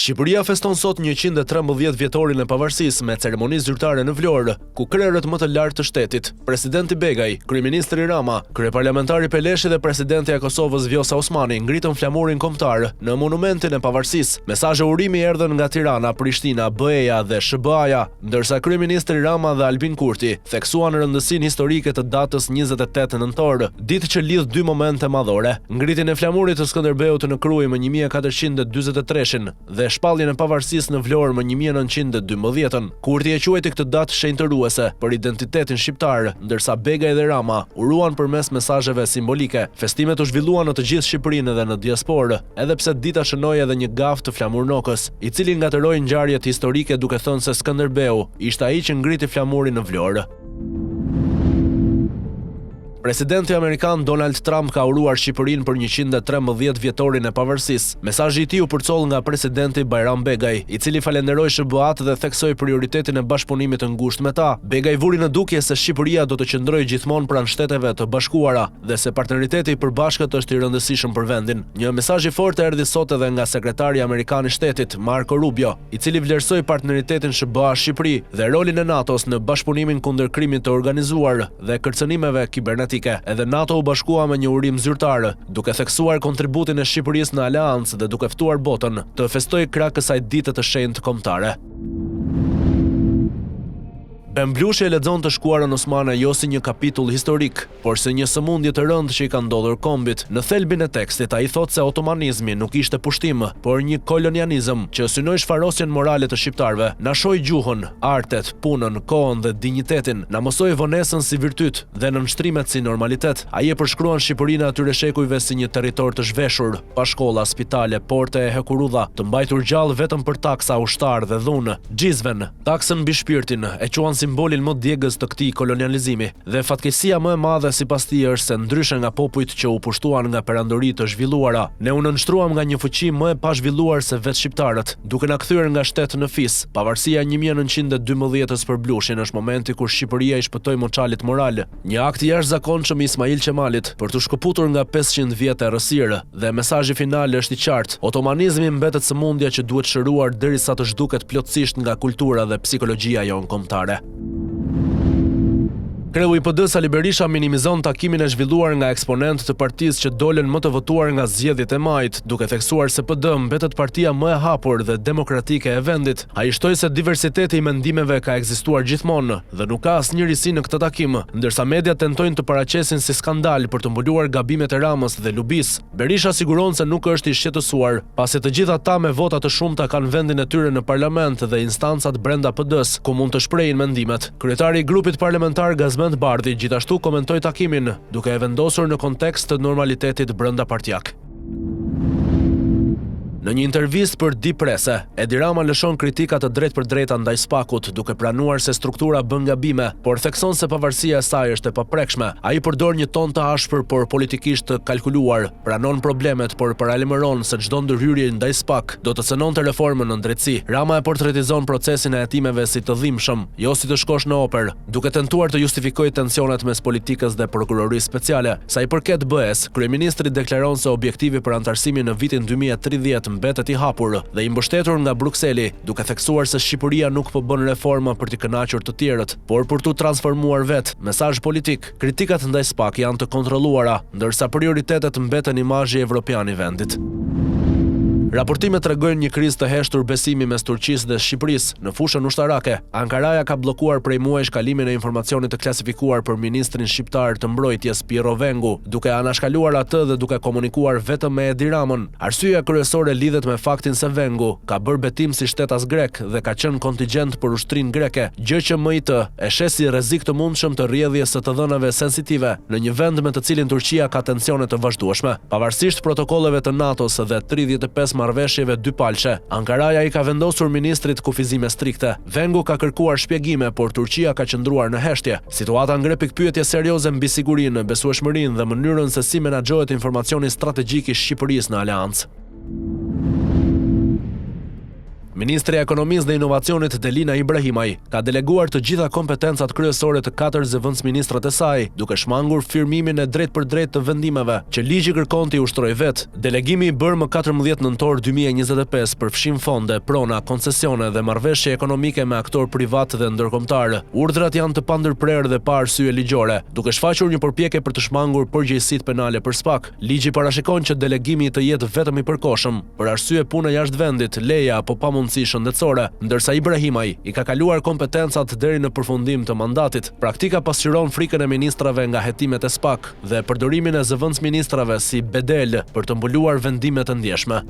Shqipëria feston sot 113 vjetorin e pavarësisë me ceremoni zyrtare në Vlorë, ku krerët më të lartë të shtetit, presidenti Begaj, kryeministri Rama, kryeparlamentari Peleshi dhe presidenti e Kosovës Vjosa Osmani ngritën flamurin kombëtar në monumentin e pavarësisë. Mesazhe urimi erdhën nga Tirana, Prishtina, BE-ja dhe SBA-ja, ndërsa kryeministri Rama dhe Albin Kurti theksuan rëndësinë historike të datës 28 nëntor, ditë që lidh dy momente madhore: ngritjen e flamurit të Skënderbeut në Krujë më 1443-shin dhe shpalljen e pavarësisë në Vlorë më 1912-ën. Kurti e quajti këtë datë shenjtëruese për identitetin shqiptar, ndërsa Begaj dhe Rama uruan përmes mesazheve simbolike. Festimet u zhvilluan në të gjithë Shqipërinë edhe në diasporë, edhe pse dita shënoi edhe një gaf të flamurnokës, i cili ngatëroi ngjarjet historike duke thënë se Skënderbeu ishte ai që ngriti flamurin në Vlorë. Presidenti Amerikan Donald Trump ka uruar Shqipërinë për 113 vjetorin e pavarësisë. Mesazhi i tij u përcoll nga presidenti Bajram Begaj, i cili falenderoi SBA-t dhe theksoi prioritetin e bashkëpunimit të ngushtë me ta. Begaj vuri në dukje se Shqipëria do të qëndrojë gjithmonë pranë Shteteve të Bashkuara dhe se partneriteti i përbashkët është i rëndësishëm për vendin. Një mesazh i fortë erdhi sot edhe nga sekretari amerikan i shtetit, Marco Rubio, i cili vlerësoi partneritetin SBA-Shqipëri dhe rolin e NATO-s në bashkëpunimin kundër krimit të organizuar dhe kërcënimeve kibernetike. Edhe NATO u bashkua me një urim zyrtar, duke theksuar kontributin e Shqipërisë në aleancë dhe duke ftuar botën të festojë krah kësaj dite të shenjtë kombëtare. Pemblushi e lexon të shkuarën osmane jo si një kapitull historik, por si një sëmundje të rëndë që i ka ndodhur kombit. Në thelbin e tekstit ai thotë se otomanizmi nuk ishte pushtim, por një kolonializëm që synoi shfarosjen morale të shqiptarëve, na shoi gjuhën, artet, punën, kohën dhe dinjitetin, na mësoi vonesën si virtyt dhe nënshtrimet si normalitet. Ai e përshkruan Shqipërinë atyre shekujve si një territor të zhveshur, pa shkolla, spitale, porte e hekurudha, të mbajtur gjallë vetëm për taksa ushtar dhe dhunë. Xhizven, taksën mbi shpirtin, e quan simbolin më djegës të këtij kolonializimi, dhe fatkeqësia më e madhe sipas tij është se ndryshe nga popujt që u pushtuan nga perandori të zhvilluara, ne u nënshtruam nga një fuqi më e pazhvilluar se vetë shqiptarët, duke na kthyer nga shtet në fis. Pavarësia 1912-s për Blushin është momenti kur Shqipëria i shpëtoi moçalit moral, një akt i jashtëzakonshëm i Ismail Qemalit për të shkëputur nga 500 vjet e errësirë, dhe mesazhi final është i qartë: otomanizmi mbetet sëmundja që duhet shëruar derisa të zhduket plotësisht nga kultura dhe psikologjia jonë kombëtare. Kreu i PD Sali Berisha minimizon takimin e zhvilluar nga eksponent të partisë që dolën më të votuar nga zgjedhjet e majit, duke theksuar se PD mbetet partia më e hapur dhe demokratike e vendit. Ai shtoi se diversiteti i mendimeve ka ekzistuar gjithmonë dhe nuk ka asnjë risi në këtë takim, ndërsa mediat tentojnë të paraqesin si skandal për të mbuluar gabimet e Ramës dhe Lubis. Berisha siguron se nuk është i shqetësuar, pasi të gjithë ata me vota të shumta kanë vendin e tyre në parlament dhe instancat brenda PD-s, ku mund të shprehin mendimet. Kryetari i grupit parlamentar Bardhi gjithashtu komentoi takimin, duke e vendosur në kontekst të normalitetit brenda partijak. Në një intervistë për Di Presse, Edi Rama lëshon kritika të drejtpërdrejta ndaj SPAK-ut, duke pranuar se struktura bën gabime, por thekson se pavarësia e saj është e paprekshme. Ai përdor një ton të ashpër por politikisht të kalkuluar, pranon problemet por paralajmëron se çdo ndërhyrje ndaj SPAK do të cënonte reformën në drejtësi. Rama e portretizon procesin e hetimeve si të dhimbshëm, jo si të shkosh në oper, duke tentuar të justifikojë tensionet mes politikës dhe prokurorisë speciale. Sa i përket BE-s, kryeministri deklaron se objektivi për antarësimin në vitin 2030 mbetet i hapur dhe i mbështetur nga Brukseli, duke theksuar se Shqipëria nuk po bën reforma për t'i kënaqur të tjerët, por për t'u transformuar vetë. Mesazh politik: kritikat ndaj SPAK janë të kontrolluara, ndërsa prioritetet mbeten imazhi evropian i vendit. Raportimet tregojnë një krizë të heshtur besimi mes Turqisë dhe Shqipërisë në fushën ushtarake. Ankaraja ka bllokuar prej muajsh kalimin e informacionit të klasifikuar për ministrin shqiptar të mbrojtjes Piero Vengu, duke anashkaluar atë dhe duke komunikuar vetëm me Edi Ramën. Arsyeja kryesore lidhet me faktin se Vengu ka bërë betim si shtetas grek dhe ka qenë kontingjent për ushtrinë greke, gjë që MIT e sheh si rrezik të mundshëm të rrjedhjes së të dhënave sensitive në një vend me të cilin Turqia ka tensione të vazhdueshme. Pavarësisht protokolleve të NATO-s dhe 35 marrëveshjeve dypalçe, Ankaraja i ka vendosur ministrit kufizime strikte. Vengu ka kërkuar shpjegime, por Turqia ka qëndruar në heshtje. Situata ngre pikpyetje serioze mbi sigurinë, besueshmërinë dhe mënyrën se si menaxhohet informacioni strategjik i Shqipërisë në aleancë. Ministri e Ekonomisë dhe Inovacionit Delina Ibrahimaj ka deleguar të gjitha kompetencat kryesore të 4 zëvendësministrat e saj, duke shmangur firmimin e drejt për drejt të vendimeve që ligji kërkon t'i ushtrojë vet. Delegimi i bërë më 14 nëntor 2025 përfshin fonde, prona, koncesione dhe marrëveshje ekonomike me aktor privat dhe ndërkombëtar. Urdhrat janë të pandërprerë dhe pa arsye ligjore, duke shfaqur një përpjekje për të shmangur përgjegjësitë penale për SPAK. Ligji parashikon që delegimi të jetë vetëm i përkohshëm për arsye pune jashtë vendit, leja apo pamundësi shëndetësore, ndërsa Ibrahimaj i ka kaluar kompetencat deri në përfundim të mandatit. Praktika pasqyron frikën e ministrave nga hetimet e SPAK dhe përdorimin e zëvendësministrave si bedel për të mbuluar vendime të ndjeshme.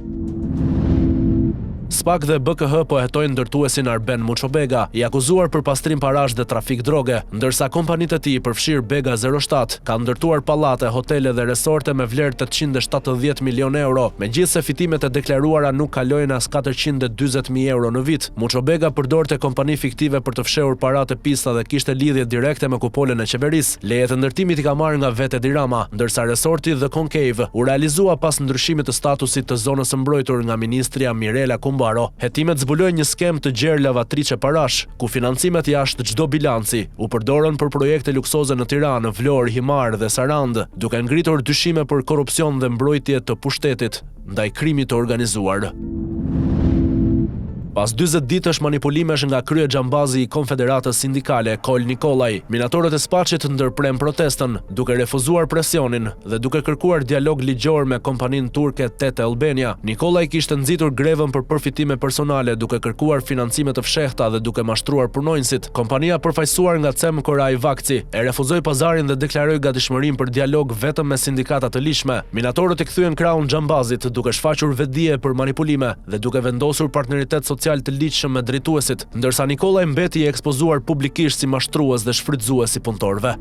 SPAK dhe BKH po hetojnë ndërtuesin Arben Muçobega, i akuzuar për pastrim parash dhe trafik droge, ndërsa kompanitë e tij, përfshirë Bega 07, kanë ndërtuar pallate, hotele dhe resorte me vlerë 870 milion euro, megjithse fitimet e deklaruara nuk kalojnë as 440.000 euro në vit. Muçobega përdorte kompani fiktive për të fshehur paratë e pista dhe kishte lidhje direkte me kupolën e qeverisë. Lejet e ndërtimit i ka marrë nga vetë Edi Rama, ndërsa resorti The Concave u realizua pas ndryshimit të statusit të zonës së mbrojtur nga ministria Mirela Kumbaro. Hetimet zbulojnë një skem të gjerë lavatriçe parash, ku financimet jashtë çdo bilanci u përdorën për projekte luksoze në Tiranë, Vlorë, Himar dhe Sarandë, duke ngritur dyshime për korrupsion dhe mbrojtje të pushtetit ndaj krimit të organizuar. Pas 40 ditësh manipulimesh nga krye xhambazi i Konfederatës Sindikale, Kol Nikolaj, minatorët e SPAÇit ndërprem protestën, duke refuzuar presionin dhe duke kërkuar dialog ligjor me kompaninë turke Tete Albania. Nikolaj kishte nxitur grevën për përfitime personale, duke kërkuar financime të fshehta dhe duke mashtruar punonjësit. Kompania përfaqësuar nga Cem Korai Vakci e refuzoi pazarin dhe deklaroi gatishmërinë për dialog vetëm me sindikata të lishme. Minatorët i kthyen krahun xhambazit, duke shfaqur vetdije për manipulime dhe duke vendosur partneritet social të ligjshëm me drejtuesit, ndërsa Nikolaj mbeti i ekspozuar publikisht si mashtrues dhe shfrytëzues i punëtorëve.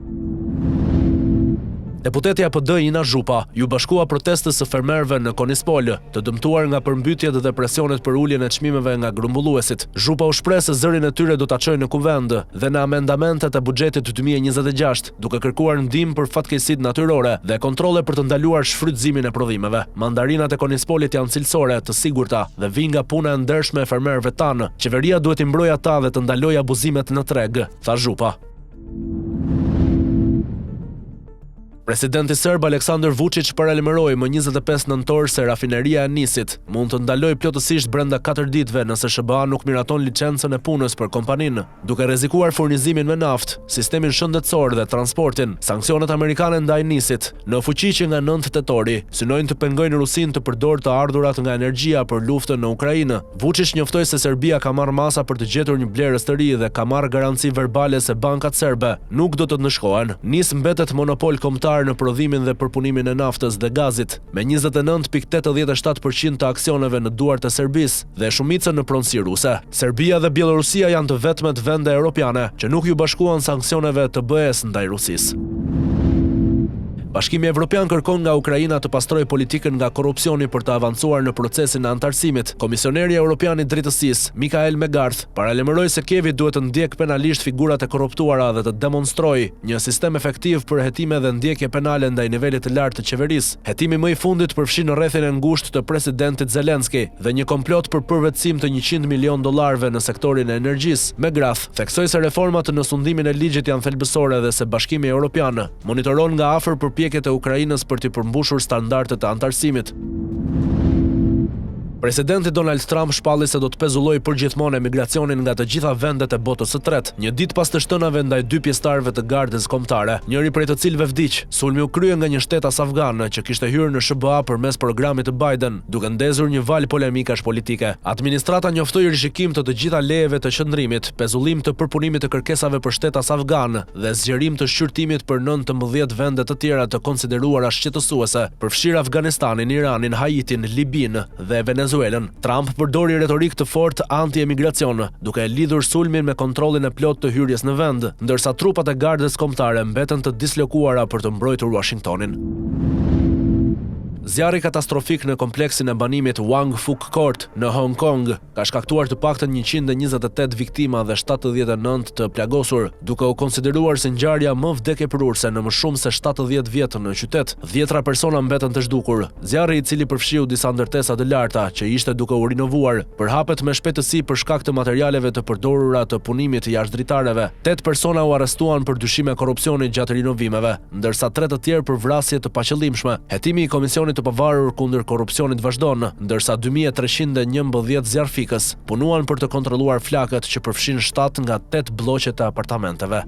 Deputetja PD Ina Zhupa ju bashkua protestës së fermerëve në Konispol, të dëmtuar nga përmbytjet dhe presionet për uljen e çmimeve nga grumbulluesit. Zhupa u shpreh se zërin e tyre do ta çojnë në kuvend dhe në amendamentet e buxhetit 2026, duke kërkuar ndihmë për fatkeqësitë natyrore dhe kontrolle për të ndaluar shfrytëzimin e prodhimeve. Mandarinat e Konispolit janë cilësore, të sigurta dhe vijnë nga puna e ndershme e fermerëve tanë. Qeveria duhet i mbrojë ata dhe të ndalojë abuzimet në treg, tha Zhupa. Presidenti serb Aleksandar Vučić paralajmëroi më 25 nëntor se rafineria e Nisit mund të ndalojë plotësisht brenda 4 ditëve nëse SBA nuk miraton licencën e punës për kompaninë, duke rrezikuar furnizimin me naftë, sistemin shëndetësor dhe transportin. Sanksionet amerikane ndaj Nisit në fuqi që nga 9 tetori synojnë të pengojnë Rusinë të përdorë të ardhurat nga energjia për luftën në Ukrainë. Vučić njoftoi se Serbia ka marrë masa për të gjetur një blerës të ri dhe ka marrë garanci verbale se bankat serbe nuk do të ndëshkohen. Nis mbetet monopol kombëtar në prodhimin dhe përpunimin e naftës dhe gazit, me 29.87% të aksioneve në duart e Serbisë dhe shumicën në pronësi ruse. Serbia dhe Bielorusia janë të vetmet vende europiane që nuk ju bashkuan sanksioneve të BE-s ndaj Rusisë. Bashkimi Evropian kërkon nga Ukraina të pastrojë politikën nga korrupsioni për të avancuar në procesin e antarësimit. Komisioneri Evropian i Drejtësisë, Mikael Megarth, paralajmëroi se Kievi duhet të ndjek penalisht figurat e korruptuara dhe të demonstrojë një sistem efektiv për hetime dhe ndjekje penale ndaj nivelit të lartë të qeverisë. Hetimi më i fundit përfshin rrethin e ngushtë të presidentit Zelenski dhe një komplot për përvetësim të $100 milion në sektorin e energjisë. Megarth theksoi se reformat në sundimin e ligjit janë thelbësore dhe se Bashkimi Evropian monitoron nga afër përpjekjet e Ukrainës për të përmbushur standardet e antarësimit. Presidenti Donald Trump shpalli se do të pezullojë përgjithmonë emigracionin nga të gjitha vendet e botës së tretë, një ditë pas të shtënave ndaj 2 pjesëtarëve të gardës kombëtare, njëri prej të cilëve vdiq. Sulmi u krye nga një shtetas afgan që kishte hyrë në SBA përmes programit të Biden, duke ndezur një val polemikash politike. Administrata njoftoi rishikim të gjitha lejeve të qëndrimit, pezullim të përpunimit të kërkesave për shtetas afgan dhe zgjerim të shqyrtimit për 19 vende të tjera të konsideruara shqetësuese, përfshirë Afganistanin, Iranin, Haitin, Libinë dhe Venezuelën. Trump përdori retorik të fortë anti-emigracion, duke lidhur sulmin me kontrollin e plot të hyrjes në vend, ndërsa trupat e gardës kombëtare mbeten të dislokuara për të mbrojtur Washingtonin. Zjarri katastrofik në kompleksin e banimit Wang Fuk Court në Hong Kong ka shkaktuar të paktën 128 viktima dhe 79 të plagosur, duke u konsideruar si ngjarja më vdekjeprurse në më shumë se 70 vjet në qytet. 10 persona mbetën të zhdukur. Zjarri, i cili përfshiu disa ndërtesa të larta që ishte duke u rinovuar, përhapet me shpejtësi për shkak të materialeve të përdorura të punimit të jashtëdritarëve. 8 persona u arrestuan për dyshime korrupsioni gjatë rinovimeve, ndërsa 3 të tjerë për vrasje të paqëllimshme. Hetimi i Komisionit të pavarur kundër korrupsionit vazhdon, ndërsa 2311 zjarfikës punuan për të kontrolluar flakët që përfshin 7 nga 8 bloqe të apartamenteve.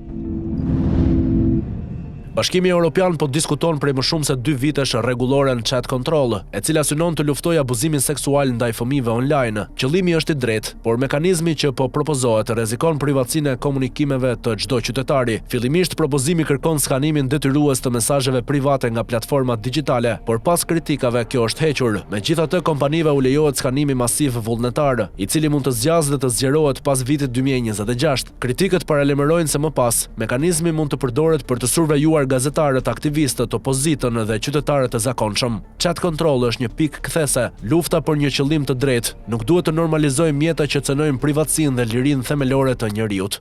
Bashkimi Evropian po diskuton prej më shumë se 2 vitesh rregulloren chat control, e cila synon të luftojë abuzimin seksual ndaj fëmijëve online. Qëllimi është i drejtë, por mekanizmi që po propozohet rrezikon privatësinë e komunikimeve të çdo qytetari. Fillimisht propozimi kërkon skanimin detyrues të mesazheve private nga platformat digjitale, por pas kritikave kjo është hequr. Megjithatë, kompanive u lejohet skanimi masiv vullnetar, i cili mund të zgjasë dhe të zgjerohet pas vitit 2026. Kritikët paralajmërojnë se më pas mekanizmi mund të përdoret për të survejuar gazetarët, aktivistët, opozitën dhe qytetarët e zakonshëm. Chat control është një pikë kthese, lufta për një qëllim të drejtë. Nuk duhet të normalizojmë mjete që cënojnë privatësinë dhe lirinë themelore të njerëzit.